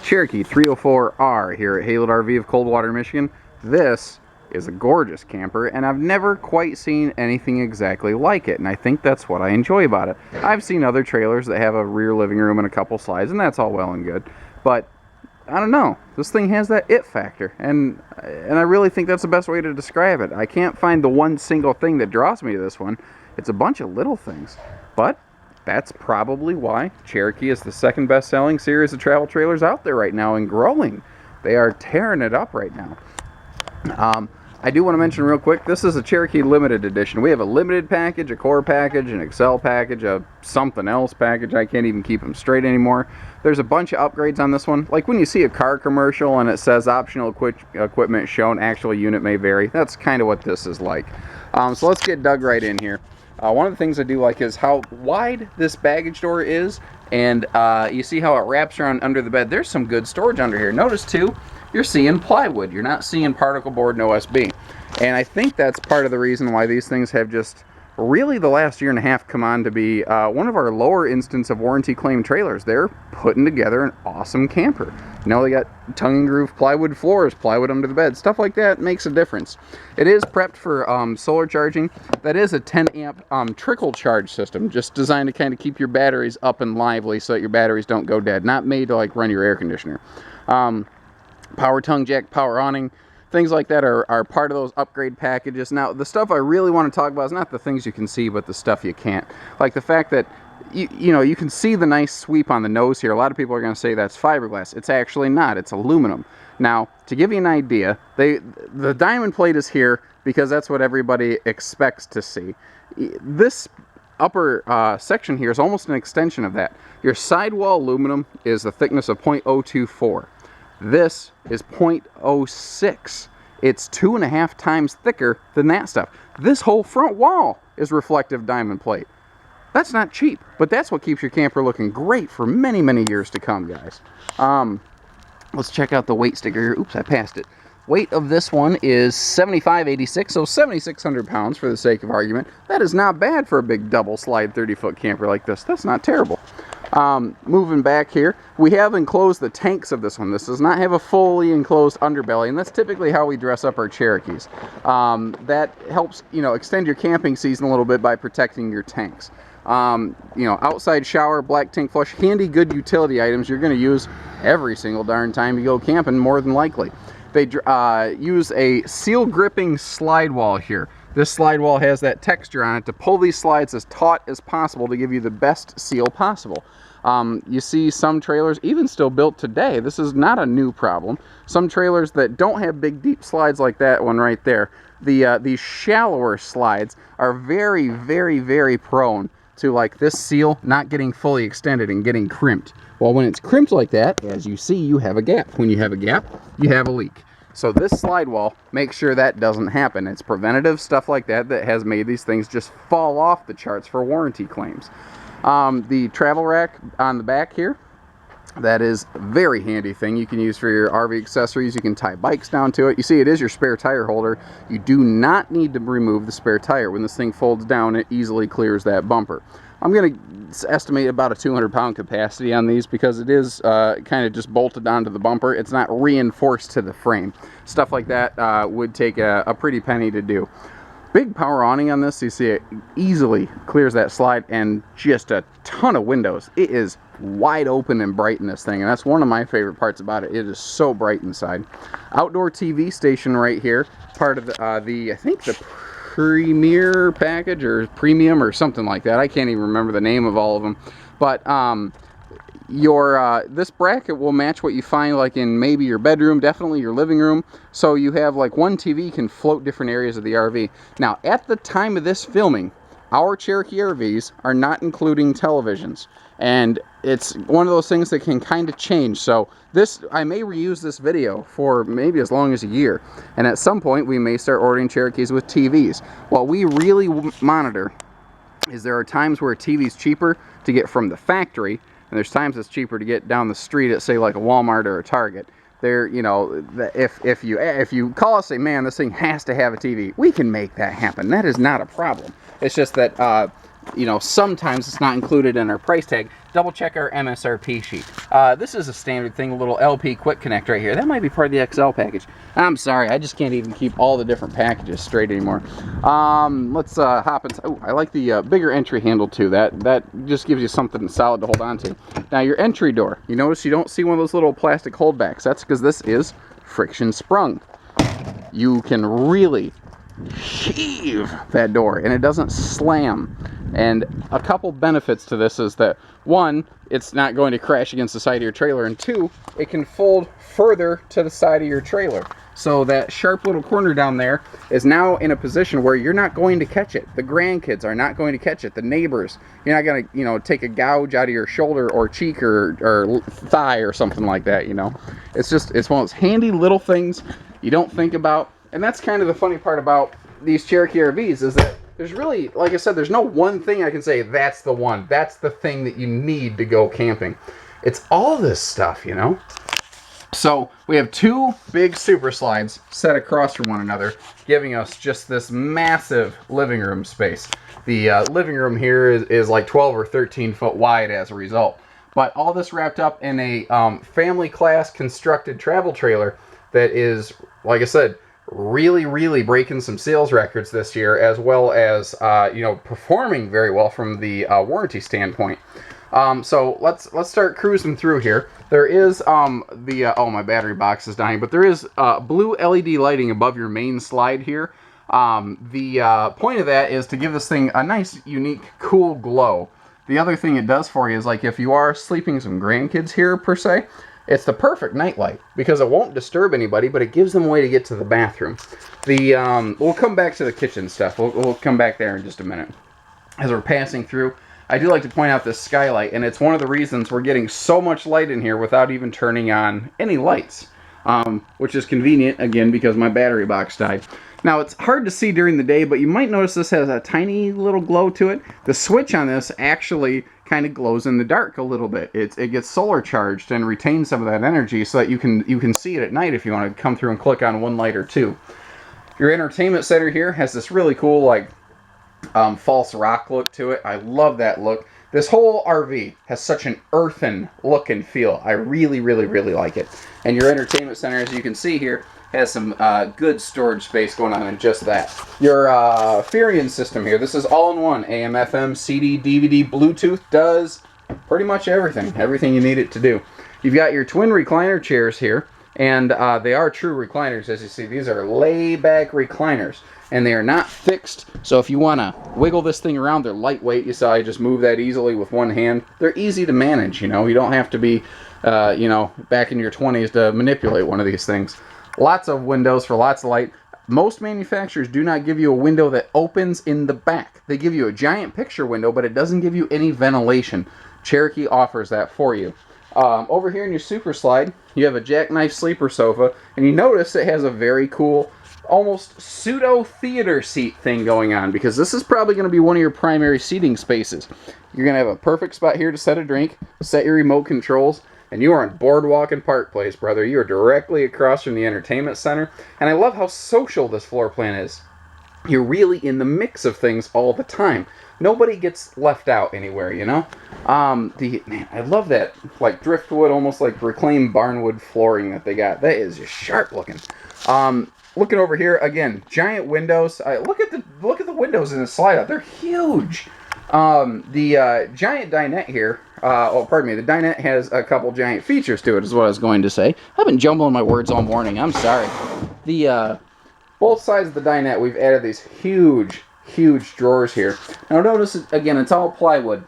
Cherokee 304R here at Haylett RV of Coldwater, Michigan. This is a gorgeous camper, and I've never quite seen anything exactly like it, and I think that's what I enjoy about it. I've seen other trailers that have a rear living room and a couple slides, and that's all well and good, but I don't know, this thing has that it factor, and I really think that's the best way to describe it. I can't find the one single thing that draws me to this one. It's a bunch of little things, but that's probably why Cherokee is the second best-selling series of travel trailers out there right now, and growing. They are tearing it up right now. I do want to mention real quick, this is a Cherokee limited edition. We have a limited package, a core package, an Excel package, a something else package. I can't even keep them straight anymore. There's a bunch of upgrades on this one. Like when you see a car commercial and it says optional equipment shown, actual unit may vary. That's kind of what this is like. So let's get dug right in here. One of the things I do like is how wide this baggage door is, and you see how it wraps around under the bed. There's some good storage under here. Notice too, you're seeing plywood. You're not seeing particle board and OSB. And I think that's part of the reason why these things have just really the last year and a half come on to be one of our lower instance of warranty claim trailers. They're putting together an awesome camper. You know, they got tongue and groove plywood floors, plywood under the bed, stuff like that makes a difference. It is prepped for solar charging. That is a 10 amp trickle charge system, just designed to kind of keep your batteries up and lively so that your batteries don't go dead. Not made to like run your air conditioner. Power tongue jack, power awning, things like that are part of those upgrade packages. Now, the stuff I really want to talk about is not the things you can see, but the stuff you can't. Like the fact that, you know, you can see the nice sweep on the nose here. A lot of people are going to say that's fiberglass. It's actually not. It's aluminum. Now, to give you an idea, the diamond plate is here because that's what everybody expects to see. This upper section here is almost an extension of that. Your sidewall aluminum is the thickness of 0.024. This is 0.06. It's 2.5 times thicker than that stuff. This whole front wall is reflective diamond plate. That's not cheap, but that's what keeps your camper looking great for many, many years to come, guys. Let's check out the weight sticker here. Oops, I passed it. Weight of this one is 7586, so 7,600 pounds for the sake of argument. That is not bad for a big double slide 30-foot camper like this. That's not terrible. Moving back here, we have enclosed the tanks of this one. This does not have a fully enclosed underbelly, and that's typically how we dress up our Cherokees. That helps, you know, extend your camping season a little bit by protecting your tanks. You know, outside shower, black tank flush, handy good utility items you're going to use every single darn time you go camping, more than likely. They use a seal gripping slide wall here. This slide wall has that texture on it to pull these slides as taut as possible to give you the best seal possible. You see some trailers, even still built today, this is not a new problem. Some trailers that don't have big deep slides like that one right there, these shallower slides are very, very, very prone to like this seal not getting fully extended and getting crimped. Well, when it's crimped like that, as you see, you have a gap. When you have a gap, you have a leak. So this slide wall makes sure that doesn't happen. It's preventative stuff like that that has made these things just fall off the charts for warranty claims. The travel rack on the back here, that is a very handy thing you can use for your RV accessories. You can tie bikes down to it. You see, it is your spare tire holder. You do not need to remove the spare tire. When this thing folds down, it easily clears that bumper. I'm going to estimate about a 200-pound capacity on these because it is kind of just bolted onto the bumper. It's not reinforced to the frame. Stuff like that would take a pretty penny to do. Big power awning on this. You see it easily clears that slide, and just a ton of windows. It is wide open and bright in this thing, and that's one of my favorite parts about it. It is so bright inside. Outdoor TV station right here. Part of I think the Premier package or premium or something like that. I can't even remember the name of all of them, but this bracket will match what you find like in maybe your bedroom, definitely your living room, so you have like one TV can float different areas of the RV. Now, at the time of this filming, our Cherokee RVs are not including televisions, and it's one of those things that can kind of change. So I may reuse this video for maybe as long as a year, and at some point we may start ordering Cherokees with TVs. What we really monitor is there are times where a TV is cheaper to get from the factory, and there's times it's cheaper to get down the street at, say, like a Walmart or a Target. There, you know, if you call us, say, man, this thing has to have a TV, we can make that happen. That is not a problem. It's just that you know, sometimes it's not included in our price tag, double check our MSRP sheet. This is a standard thing, a little LP quick connect right here. That might be part of the XL package. I'm sorry, I just can't even keep all the different packages straight anymore. Let's hop into, oh, I like the bigger entry handle too. That just gives you something solid to hold on to. Now your entry door, you notice you don't see one of those little plastic holdbacks. That's because this is friction sprung. You can really heave that door and it doesn't slam. And a couple benefits to this is that, one, it's not going to crash against the side of your trailer, and two, it can fold further to the side of your trailer. So that sharp little corner down there is now in a position where you're not going to catch it. The grandkids are not going to catch it. The neighbors, you're not going to, you know, take a gouge out of your shoulder or cheek or thigh or something like that, you know. It's one of those handy little things you don't think about. And that's kind of the funny part about these Cherokee RVs is that there's really, like I said, there's no one thing I can say, that's the one. That's the thing that you need to go camping. It's all this stuff, you know? So we have two big super slides set across from one another, giving us just this massive living room space. The living room here is like 12 or 13 foot wide as a result. But all this wrapped up in a family class constructed travel trailer that is, like I said, really breaking some sales records this year, as well as you know, performing very well from the warranty standpoint. So let's start cruising through here. There is oh, my battery box is dying, but there is blue LED lighting above your main slide here. The point of that is to give this thing a nice, unique, cool glow. The other thing it does for you is, like, if you are sleeping some grandkids here per se, it's the perfect night light because it won't disturb anybody, but it gives them a way to get to the bathroom. We'll come back to the kitchen stuff. We'll come back there in just a minute. As we're passing through, I do like to point out this skylight, and it's one of the reasons we're getting so much light in here without even turning on any lights, which is convenient, again, because my battery box died. Now, it's hard to see during the day, but you might notice this has a tiny little glow to it. The switch on this actually kind of glows in the dark a little bit. It gets solar charged and retains some of that energy so that you can see it at night if you want to come through and click on one light or two. Your entertainment center here has this really cool, like, false rock look to it. I love that look. This whole RV has such an earthen look and feel. I really like it. And your entertainment center, as you can see here, has some good storage space going on in just that. Your Furion system here, this is all-in-one. AM, FM, CD, DVD, Bluetooth, does pretty much everything you need it to do. You've got your twin recliner chairs here, and they are true recliners, as you see. These are lay-back recliners, and they are not fixed, so if you want to wiggle this thing around, they're lightweight. You saw I just move that easily with one hand. They're easy to manage, you know. You don't have to be, you know, back in your 20s to manipulate one of these things. Lots of windows for lots of light. Most manufacturers do not give you a window that opens in the back. They give you a giant picture window, but it doesn't give you any ventilation. Cherokee offers that for you. Over here in your super slide, you have a jackknife sleeper sofa, and you notice it has a very cool, almost pseudo-theater seat thing going on, because this is probably going to be one of your primary seating spaces. You're going to have a perfect spot here to set a drink, set your remote controls, and you are on Boardwalk and Park Place, brother. You are directly across from the entertainment center. And I love how social this floor plan is. You're really in the mix of things all the time. Nobody gets left out anywhere, you know? Man, I love that, like, driftwood, almost like reclaimed barnwood flooring that they got. That is just sharp looking. Looking over here, again, giant windows. Look at the windows in the slide out. They're huge. The giant dinette here, the dinette has a couple giant features to it, is what I was going to say. I've been jumbling my words all morning, I'm sorry. Both sides of the dinette, we've added these huge drawers here. Now notice, again, it's all plywood.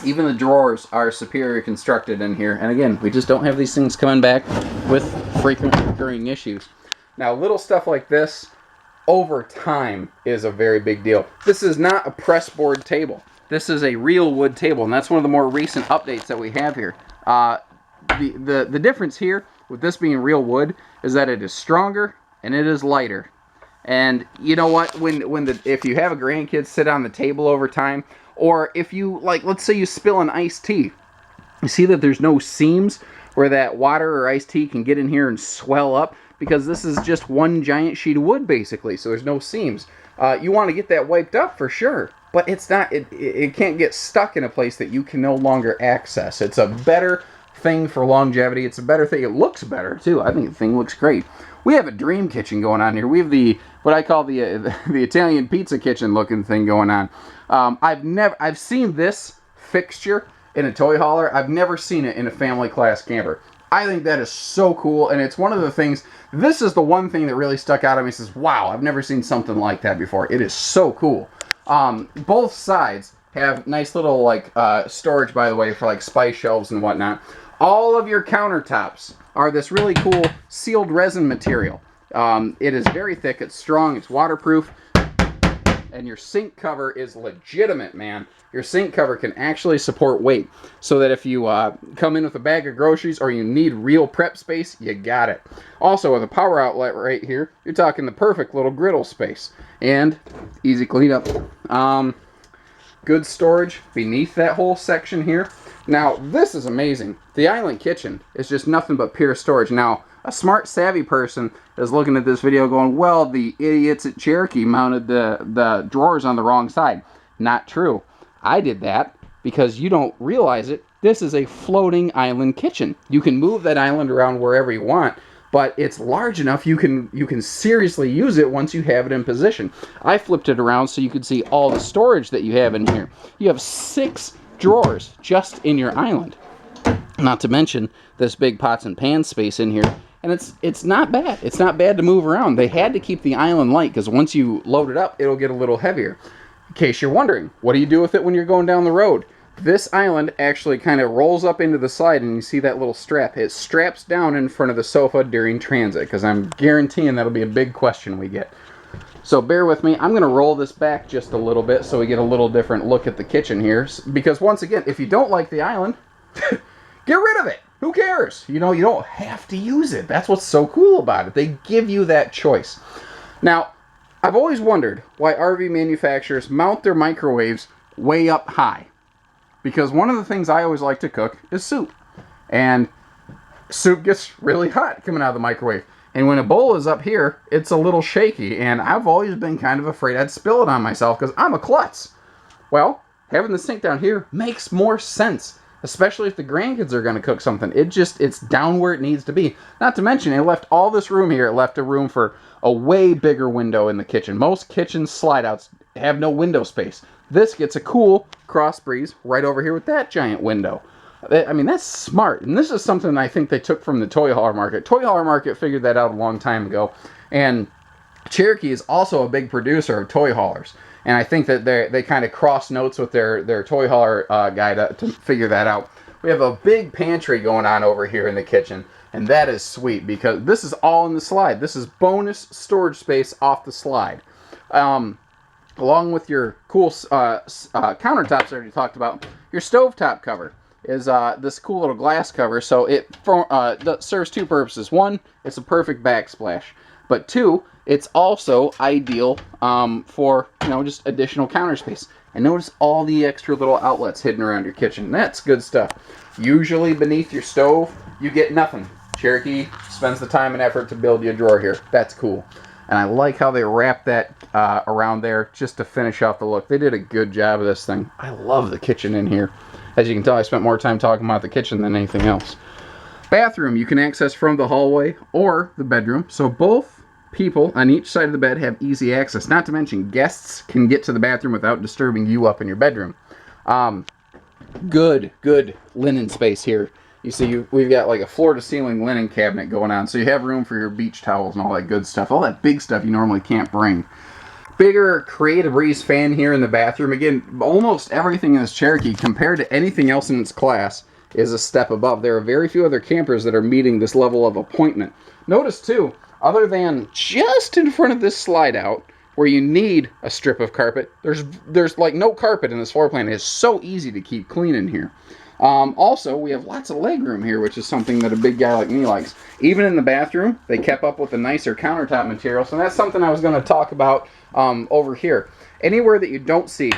Even the drawers are superior constructed in here, and again, we just don't have these things coming back with frequent recurring issues. Now, little stuff like this, over time, is a very big deal. This is not a pressboard table. This is a real wood table, and that's one of the more recent updates that we have here. The difference here, with this being real wood, is that it is stronger and it is lighter. And you know what? If you have a grandkid sit on the table over time, or if you, like, let's say you spill an iced tea, you see that there's no seams where that water or iced tea can get in here and swell up, because this is just one giant sheet of wood, basically, so there's no seams. You want to get that wiped up for sure. but it's not, it can't get stuck in a place that you can no longer access. It's a better thing for longevity. It's a better thing. It looks better too. I think the thing looks great. We have a dream kitchen going on here. We have the, what I call the Italian pizza kitchen looking thing going on. I've seen this fixture in a toy hauler. I've never seen it in a family class camper. I think that is so cool, and it's one of the things, this is the one thing that really stuck out at me. Says, wow, I've never seen something like that before. It is so cool. Both sides have nice little like storage, by the way, for like spice shelves and whatnot. All of your countertops are this really cool sealed resin material. It is very thick, it's strong, it's waterproof, and your sink cover is legitimate, man. Your sink cover can actually support weight, so that if you come in with a bag of groceries or you need real prep space, you got it. Also, with a power outlet right here, you're talking the perfect little griddle space. And easy cleanup. Good storage beneath that whole section here. Now, this is amazing. The island kitchen is just nothing but pure storage. Now, a smart, savvy person is looking at this video going, well, the idiots at Cherokee mounted the drawers on the wrong side. Not true. I did that because you don't realize it. This is a floating island kitchen. You can move that island around wherever you want, but it's large enough you can seriously use it once you have it in position. I flipped it around so you could see all the storage that you have in here. You have 6 drawers just in your island. Not to mention this big pots and pans space in here. And it's not bad. It's not bad to move around. They had to keep the island light because once you load it up, it'll get a little heavier. In case you're wondering, what do you do with it when you're going down the road? This island actually kind of rolls up into the side, and you see that little strap. It straps down in front of the sofa during transit, because I'm guaranteeing that'll be a big question we get. So bear with me. I'm going to roll this back just a little bit so we get a little different look at the kitchen here. Because once again, if you don't like the island, get rid of it. Who cares? You know, you don't have to use it. That's what's so cool about it. They give you that choice. Now, I've always wondered why RV manufacturers mount their microwaves way up high. Because one of the things I always like to cook is soup. And soup gets really hot coming out of the microwave. And when a bowl is up here, it's a little shaky. And I've always been kind of afraid I'd spill it on myself because I'm a klutz. Well, having the sink down here makes more sense. Especially if the grandkids are going to cook something. It's down where it needs to be. Not to mention, it left all this room here. It left a room for a way bigger window in the kitchen. Most kitchen slide-outs have no window space. This gets a cool cross breeze right over here with that giant window. I mean, that's smart. And this is something I think they took from the toy hauler market. Toy hauler market figured that out a long time ago. And Cherokee is also a big producer of toy haulers. And I think that they kind of cross notes with their toy hauler guy to figure that out. We have a big pantry going on over here in the kitchen. And that is sweet because this is all in the slide. This is bonus storage space off the slide. Along with your cool countertops I already talked about, your stovetop cover is this cool little glass cover. So it serves 2 purposes. 1, it's a perfect backsplash. But 2, it's also ideal for, just additional counter space. And notice all the extra little outlets hidden around your kitchen. That's good stuff. Usually beneath your stove, you get nothing. Cherokee spends the time and effort to build you a drawer here. That's cool. And I like how they wrap that around there just to finish off the look. They did a good job of this thing. I love the kitchen in here. As you can tell, I spent more time talking about the kitchen than anything else. Bathroom you can access from the hallway or the bedroom. So both people on each side of the bed have easy access. Not to mention guests can get to the bathroom without disturbing you up in your bedroom. Good linen space here. You see, we've got like a floor-to-ceiling linen cabinet going on, so you have room for your beach towels and all that good stuff. All that big stuff you normally can't bring. Bigger Creative Breeze fan here in the bathroom. Again, almost everything in this Cherokee, compared to anything else in its class, is a step above. There are very few other campers that are meeting this level of appointment. Notice, too, other than just in front of this slide-out, where you need a strip of carpet, there's like no carpet in this floor plan. It's so easy to keep clean in here. Also, we have lots of leg room here, which is something that a big guy like me likes. Even in the bathroom, they kept up with the nicer countertop material, so that's something I was going to talk about over here. Anywhere that you don't see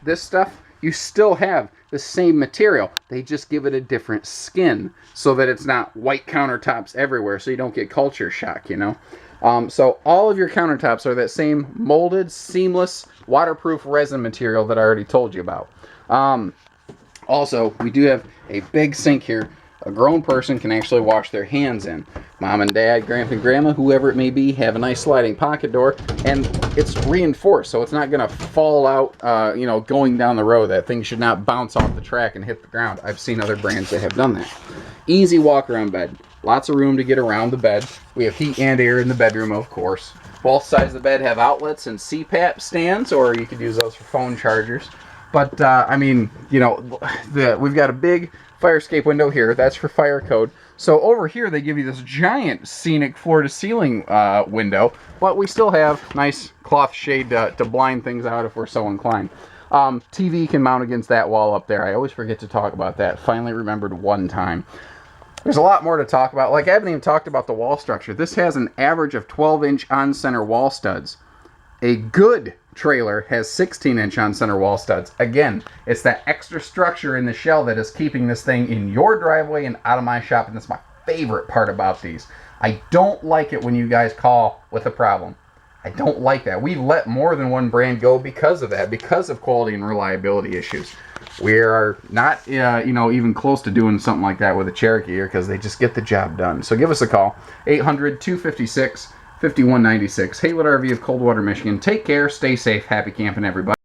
this stuff, you still have the same material. They just give it a different skin so that it's not white countertops everywhere, so you don't get culture shock, you know. So all of your countertops are that same molded, seamless, waterproof resin material that I already told you about. Also, we do have a big sink here. A grown person can actually wash their hands in. Mom and dad, grandpa and grandma, whoever it may be, have a nice sliding pocket door, and it's reinforced, so it's not going to fall out, you know, going down the road. That thing should not bounce off the track and hit the ground. I've seen other brands that have done that. Easy walk around bed. Lots of room to get around the bed. We have heat and air in the bedroom, of course. Both sides of the bed have outlets and CPAP stands, or you could use those for phone chargers. But, I mean, you know, we've got a big fire escape window here. That's for fire code. So over here, they give you this giant scenic floor-to-ceiling window, but we still have nice cloth shade to blind things out if we're so inclined. TV can mount against that wall up there. I always forget to talk about that. Finally remembered one time. There's a lot more to talk about. Like, I haven't even talked about the wall structure. This has an average of 12-inch on-center wall studs. A good trailer has 16-inch on-center wall studs. Again, it's that extra structure in the shell that is keeping this thing in your driveway and out of my shop, and that's my favorite part about these. I don't like it when you guys call with a problem. I don't like that. We've let more than one brand go because of that, because of quality and reliability issues. We are not, you know, even close to doing something like that with a Cherokee here because they just get the job done. So give us a call, 800-256-5196, Haylett RV of Coldwater, Michigan. Take care, stay safe, happy camping, everybody.